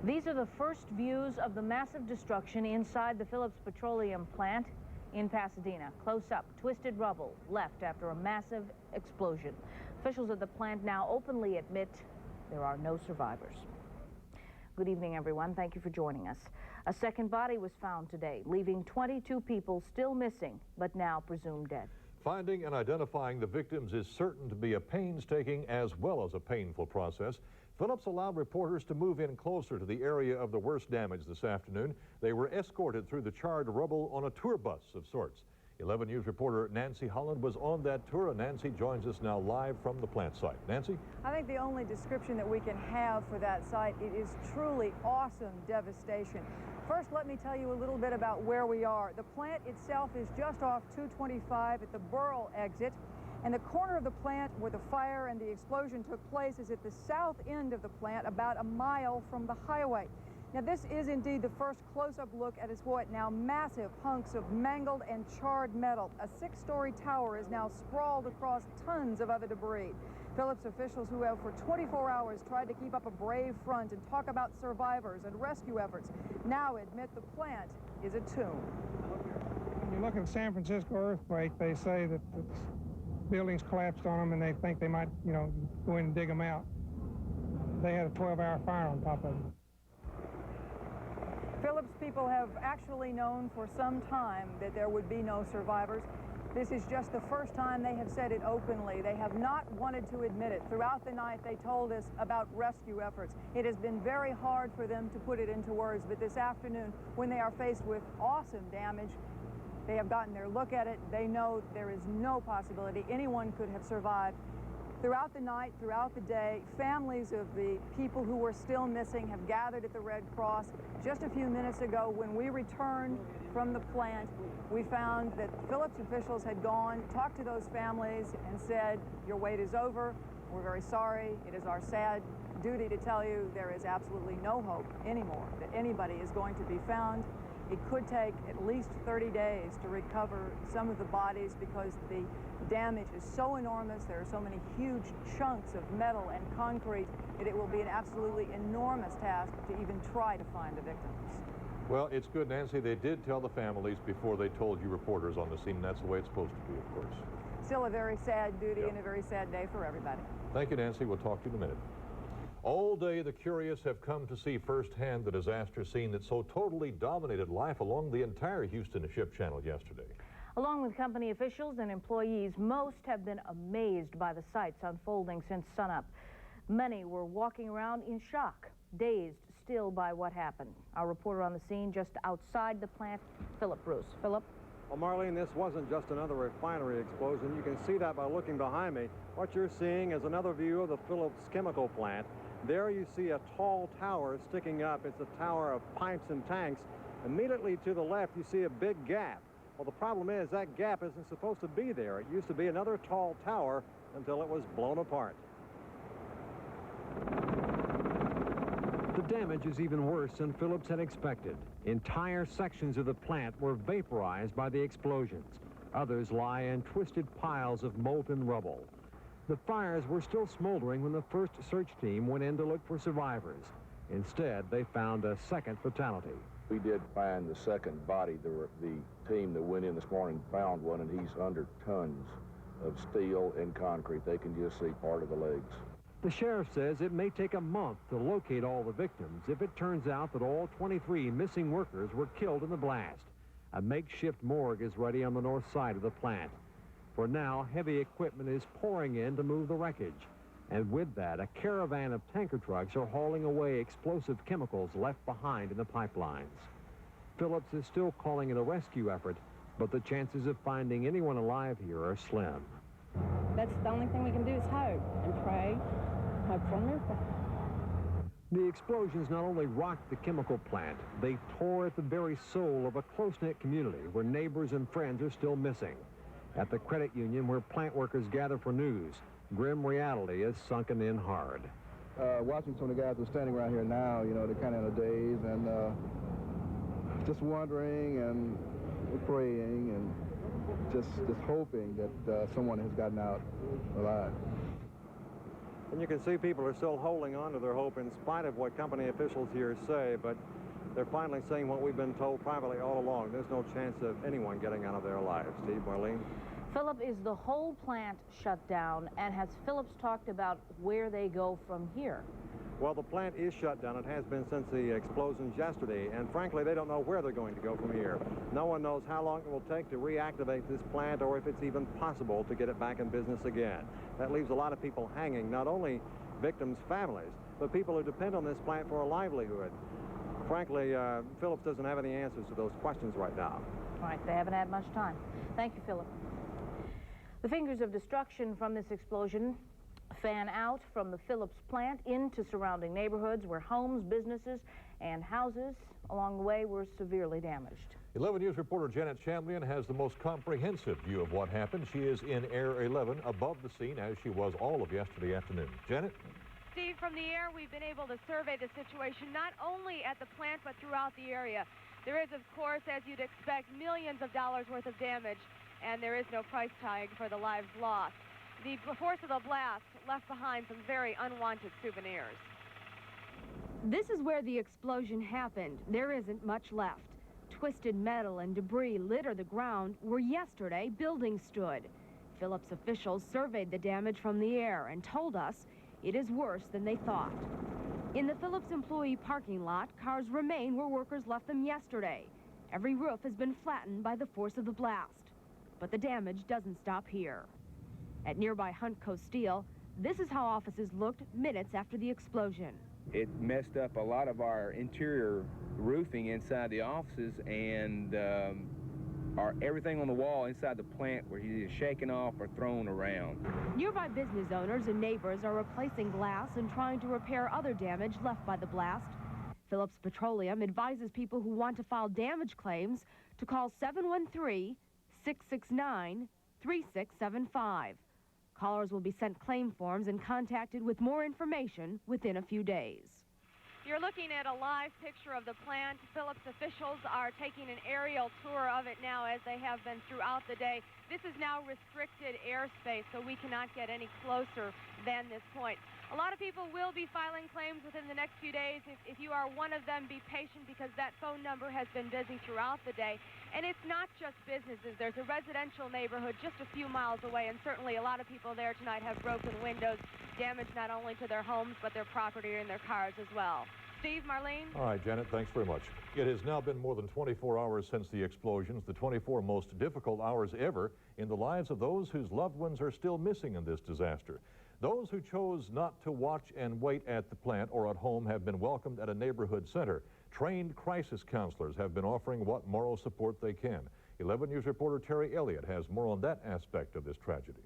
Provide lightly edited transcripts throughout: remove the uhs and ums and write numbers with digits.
These are the first views of the massive destruction inside the Phillips petroleum plant in Pasadena. Close up, twisted rubble left after a massive explosion. Officials at the plant now openly admit there are no survivors. Good evening, everyone. Thank you for joining us. A second body was found today, leaving 22 people still missing, but now presumed dead. Finding and identifying the victims is certain to be a painstaking as well as a painful process. Phillips allowed reporters to move in closer to the area of the worst damage this afternoon. They were escorted through the charred rubble on a tour bus of sorts. 11 News reporter Nancy Holland was on that tour, and Nancy joins us now live from the plant site. Nancy? I think the only description that we can have for that site, it is truly awesome devastation. First, let me tell you a little bit about where we are. The plant itself is just off 225 at the Burrell exit, and the corner of the plant where the fire and the explosion took place is at the south end of the plant, about a mile from the highway. Now, this is indeed the first close-up look at what now massive hunks of mangled and charred metal. A 6-story tower is now sprawled across tons of other debris. Phillips officials, who have for 24 hours tried to keep up a brave front and talk about survivors and rescue efforts, now admit the plant is a tomb. When you look at the San Francisco earthquake, they say that the buildings collapsed on them and they think they might, go in and dig them out. They had a 12-hour fire on top of them. Phillips people have actually known for some time that there would be no survivors. This is just the first time they have said it openly. They have not wanted to admit it. Throughout the night, they told us about rescue efforts. It has been very hard for them to put it into words, but this afternoon, when they are faced with awesome damage, they have gotten their look at it. They know there is no possibility anyone could have survived. Throughout the night, throughout the day, families of the people who were still missing have gathered at the Red Cross. Just a few minutes ago, when we returned from the plant, we found that Phillips officials had gone, talked to those families, and said, "Your wait is over. We're very sorry. It is our sad duty to tell you there is absolutely no hope anymore that anybody is going to be found." It could take at least 30 days to recover some of the bodies because the damage is so enormous. There are so many huge chunks of metal and concrete that it will be an absolutely enormous task to even try to find the victims. Well, it's good, Nancy. They did tell the families before they told you reporters on the scene, and that's the way it's supposed to be, of course. Still a very sad duty and a very sad day for everybody. Thank you, Nancy. We'll talk to you in a minute. All day, the curious have come to see firsthand the disaster scene that so totally dominated life along the entire Houston Ship Channel yesterday. Along with company officials and employees, most have been amazed by the sights unfolding since sunup. Many were walking around in shock, dazed still by what happened. Our reporter on the scene just outside the plant, Philip Bruce. Philip? Well, Marlene, this wasn't just another refinery explosion. You can see that by looking behind me. What you're seeing is another view of the Phillips chemical plant. There you see a tall tower sticking up. It's a tower of pipes and tanks. Immediately to the left, you see a big gap. Well, the problem is that gap isn't supposed to be there. It used to be another tall tower until it was blown apart. The damage is even worse than Phillips had expected. Entire sections of the plant were vaporized by the explosions. Others lie in twisted piles of molten rubble. The fires were still smoldering when the first search team went in to look for survivors. Instead, they found a second fatality. We did find the second body. The team that went in this morning found one, and he's under tons of steel and concrete. They can just see part of the legs. The sheriff says it may take a month to locate all the victims if it turns out that all 23 missing workers were killed in the blast. A makeshift morgue is ready on the north side of the plant. For now, heavy equipment is pouring in to move the wreckage. And with that, a caravan of tanker trucks are hauling away explosive chemicals left behind in the pipelines. Phillips is still calling it a rescue effort, but the chances of finding anyone alive here are slim. That's the only thing we can do is hope and pray, hope for a miracle. The explosions not only rocked the chemical plant, they tore at the very soul of a close-knit community where neighbors and friends are still missing. At the credit union where plant workers gather for news, grim reality is sunken in hard. Watching some of the guys who are standing around here now, they're kind of in a daze and just wondering and praying and just hoping that someone has gotten out alive. And you can see people are still holding on to their hope in spite of what company officials here say, but they're finally saying what we've been told privately all along. There's no chance of anyone getting out of their lives. Steve, Marlene? Philip, is the whole plant shut down, and has Phillips talked about where they go from here? Well, the plant is shut down. It has been since the explosions yesterday, and frankly, they don't know where they're going to go from here. No one knows how long it will take to reactivate this plant or if it's even possible to get it back in business again. That leaves a lot of people hanging, not only victims' families, but people who depend on this plant for a livelihood. Frankly, Phillips doesn't have any answers to those questions right now. Right, they haven't had much time. Thank you, Philip. The fingers of destruction from this explosion fan out from the Phillips plant into surrounding neighborhoods where homes, businesses, and houses along the way were severely damaged. 11 News reporter Janet Chamblian has the most comprehensive view of what happened. She is in Air 11 above the scene, as she was all of yesterday afternoon. Janet? Steve, from the air, we've been able to survey the situation not only at the plant but throughout the area. There is, of course, as you'd expect, millions of dollars worth of damage, and there is no price tag for the lives lost. The force of the blast left behind some very unwanted souvenirs. This is where the explosion happened. There isn't much left. Twisted metal and debris litter the ground where yesterday buildings stood. Phillips officials surveyed the damage from the air and told us it is worse than they thought. In the Phillips employee parking lot, cars remain where workers left them yesterday. Every roof has been flattened by the force of the blast. But the damage doesn't stop here. At nearby Huntco Steel, this is how offices looked minutes after the explosion. It messed up a lot of our interior roofing inside the offices, and everything on the wall inside the plant were either shaken off or thrown around. Nearby business owners and neighbors are replacing glass and trying to repair other damage left by the blast. Phillips Petroleum advises people who want to file damage claims to call 713-669-3675. Callers will be sent claim forms and contacted with more information within a few days. You're looking at a live picture of the plant. Phillips officials are taking an aerial tour of it now, as they have been throughout the day. This is now restricted airspace, so we cannot get any closer than this point. A lot of people will be filing claims within the next few days. If you are one of them, be patient, because that phone number has been busy throughout the day. And it's not just businesses. There's a residential neighborhood just a few miles away, and certainly a lot of people there tonight have broken windows, damage not only to their homes, but their property and their cars as well. Steve, Marlene? All right, Janet, thanks very much. It has now been more than 24 hours since the explosions, the 24 most difficult hours ever in the lives of those whose loved ones are still missing in this disaster. Those who chose not to watch and wait at the plant or at home have been welcomed at a neighborhood center. Trained crisis counselors have been offering what moral support they can. 11 News reporter Terry Elliott has more on that aspect of this tragedy.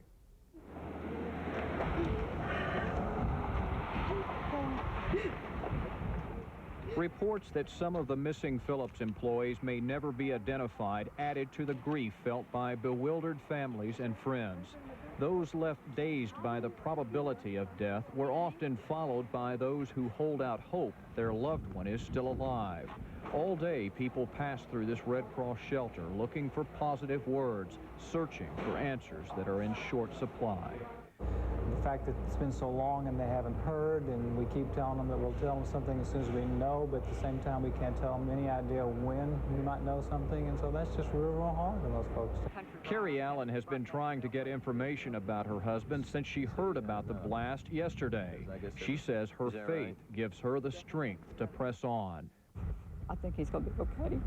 Reports that some of the missing Phillips employees may never be identified added to the grief felt by bewildered families and friends. Those left dazed by the probability of death were often followed by those who hold out hope their loved one is still alive. All day, people pass through this Red Cross shelter looking for positive words, searching for answers that are in short supply. The fact that it's been so long and they haven't heard, and we keep telling them that we'll tell them something as soon as we know, but at the same time we can't tell them any idea when we might know something, and so that's just real, real hard on those folks. Carrie Allen has been trying to get information about her husband since she heard about the blast yesterday. She says her faith gives her the strength to press on. I think he's going to be okay.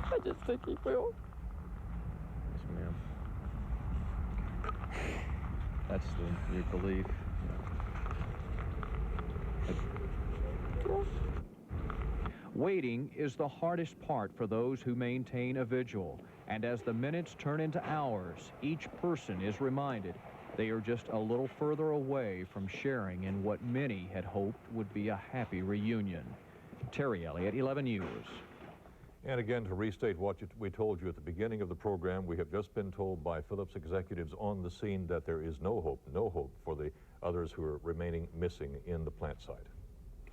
I just think he will. Yes, ma'am. That's your belief. Waiting is the hardest part for those who maintain a vigil. And as the minutes turn into hours, each person is reminded they are just a little further away from sharing in what many had hoped would be a happy reunion. Terry Elliott, 11 News. And again, to restate what we told you at the beginning of the program, we have just been told by Phillips executives on the scene that there is no hope for the others who are remaining missing in the plant site.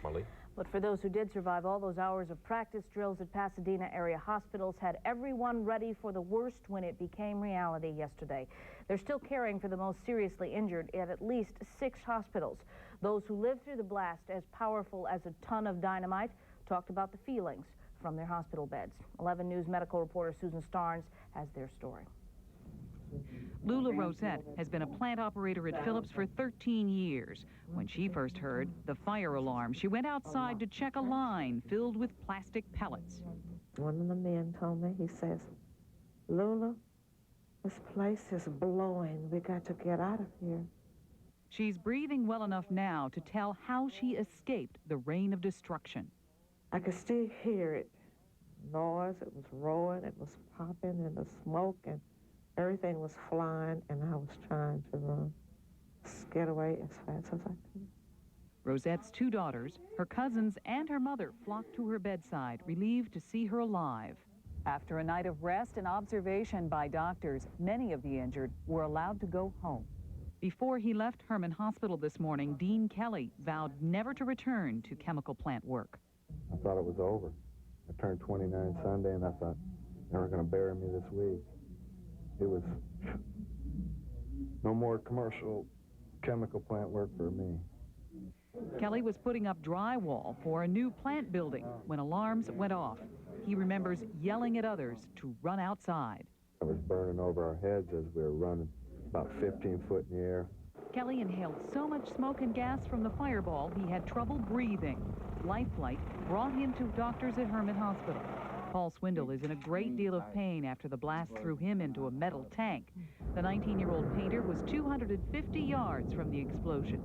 Marlene? But for those who did survive, all those hours of practice drills at Pasadena area hospitals had everyone ready for the worst when it became reality yesterday. They're still caring for the most seriously injured at least 6 hospitals. Those who lived through the blast, as powerful as a ton of dynamite, talked about the feelings from their hospital beds. 11 News medical reporter Susan Starnes has their story. Lula Rosette has been a plant operator at Phillips for 13 years. When she first heard the fire alarm, she went outside to check a line filled with plastic pellets. One of the men told me, he says, "Lula, this place is blowing. We got to get out of here." She's breathing well enough now to tell how she escaped the rain of destruction. I could still hear it. Noise, it was roaring, it was popping, and the smoke, and everything was flying, and I was trying to run, get away as fast as I could. Rosette's 2 daughters, her cousins, and her mother flocked to her bedside, relieved to see her alive. After a night of rest and observation by doctors, many of the injured were allowed to go home. Before he left Herman Hospital this morning, Dean Kelly vowed never to return to chemical plant work. I thought it was over. I turned 29 Sunday, and I thought they were going to bury me this week. It was no more commercial chemical plant work for me. Kelly was putting up drywall for a new plant building when alarms went off. He remembers yelling at others to run outside. I was burning over our heads as we were running about 15 foot in the air. Kelly inhaled so much smoke and gas from the fireball he had trouble breathing. Life flight brought him to doctors at Herman Hospital. Paul Swindle is in a great deal of pain after the blast threw him into a metal tank. The 19-year-old painter was 250 yards from the explosion.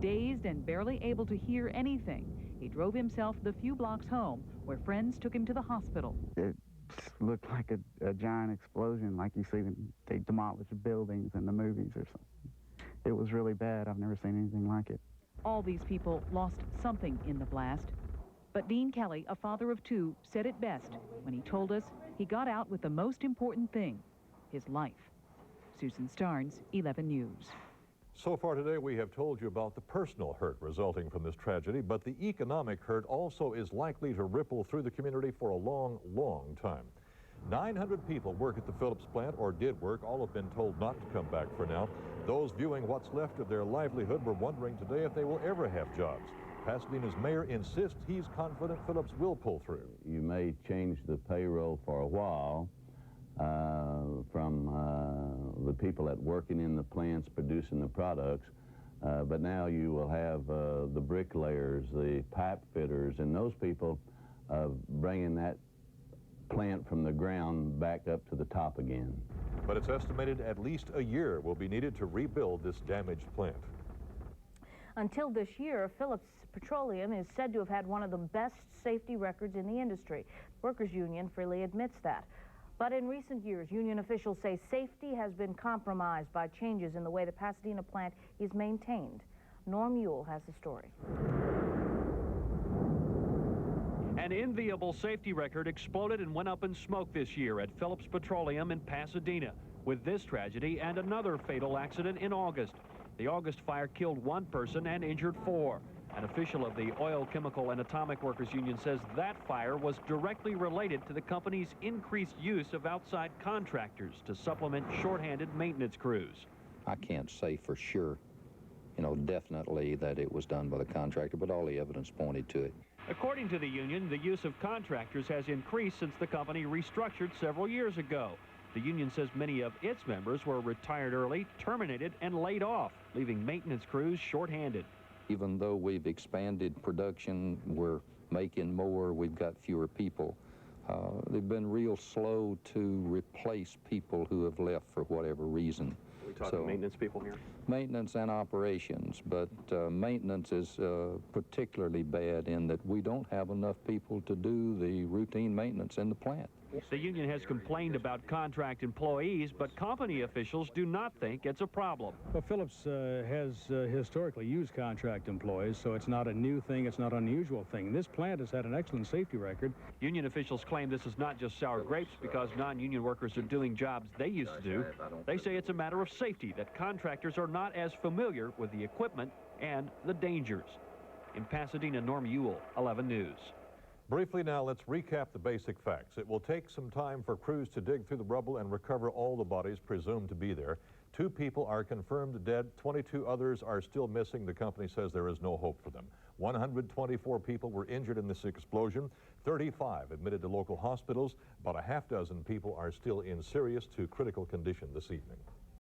Dazed and barely able to hear anything, he drove himself the few blocks home, where friends took him to the hospital. It looked like a giant explosion, like you see they demolish buildings in the movies or something. It was really bad. I've never seen anything like it. All these people lost something in the blast. But Dean Kelly, a father of 2, said it best when he told us he got out with the most important thing, his life. Susan Starnes, 11 News. So far today, we have told you about the personal hurt resulting from this tragedy, but the economic hurt also is likely to ripple through the community for a long, long time. 900 people work at the Phillips plant, or did work. All have been told not to come back for now. Those viewing what's left of their livelihood were wondering today if they will ever have jobs. Pasadena's mayor insists he's confident Phillips will pull through. You may change the payroll for a while from the people that working in the plants producing the products, but now you will have the bricklayers, the pipe fitters, and those people bringing that plant from the ground back up to the top again. But it's estimated at least a year will be needed to rebuild this damaged plant. Until this year, Phillips Petroleum is said to have had one of the best safety records in the industry. Workers' Union freely admits that. But in recent years, union officials say safety has been compromised by changes in the way the Pasadena plant is maintained. Norm Ewell has the story. An enviable safety record exploded and went up in smoke this year at Phillips Petroleum in Pasadena, with this tragedy and another fatal accident in August. The August fire killed 1 person and injured 4. An official of the Oil, Chemical, and Atomic Workers Union says that fire was directly related to the company's increased use of outside contractors to supplement shorthanded maintenance crews. I can't say for sure, definitely that it was done by the contractor, but all the evidence pointed to it. According to the union, the use of contractors has increased since the company restructured several years ago. The union says many of its members were retired early, terminated, and laid off, leaving maintenance crews shorthanded. Even though we've expanded production, we're making more, we've got fewer people. They've been real slow to replace people who have left for whatever reason. Are we talking maintenance people here? Maintenance and operations, but maintenance is particularly bad in that we don't have enough people to do the routine maintenance in the plant. The union has complained about contract employees, but company officials do not think it's a problem. Well, Phillips has historically used contract employees, so it's not a new thing, it's not an unusual thing. This plant has had an excellent safety record. Union officials claim this is not just sour grapes because non-union workers are doing jobs they used to do. They say it's a matter of safety, that contractors are not as familiar with the equipment and the dangers. In Pasadena, Norm Ewell, 11 News. Briefly now, let's recap the basic facts. It will take some time for crews to dig through the rubble and recover all the bodies presumed to be there. 2 people are confirmed dead. 22 others are still missing. The company says there is no hope for them. 124 people were injured in this explosion. 35 admitted to local hospitals. About a half dozen people are still in serious to critical condition this evening.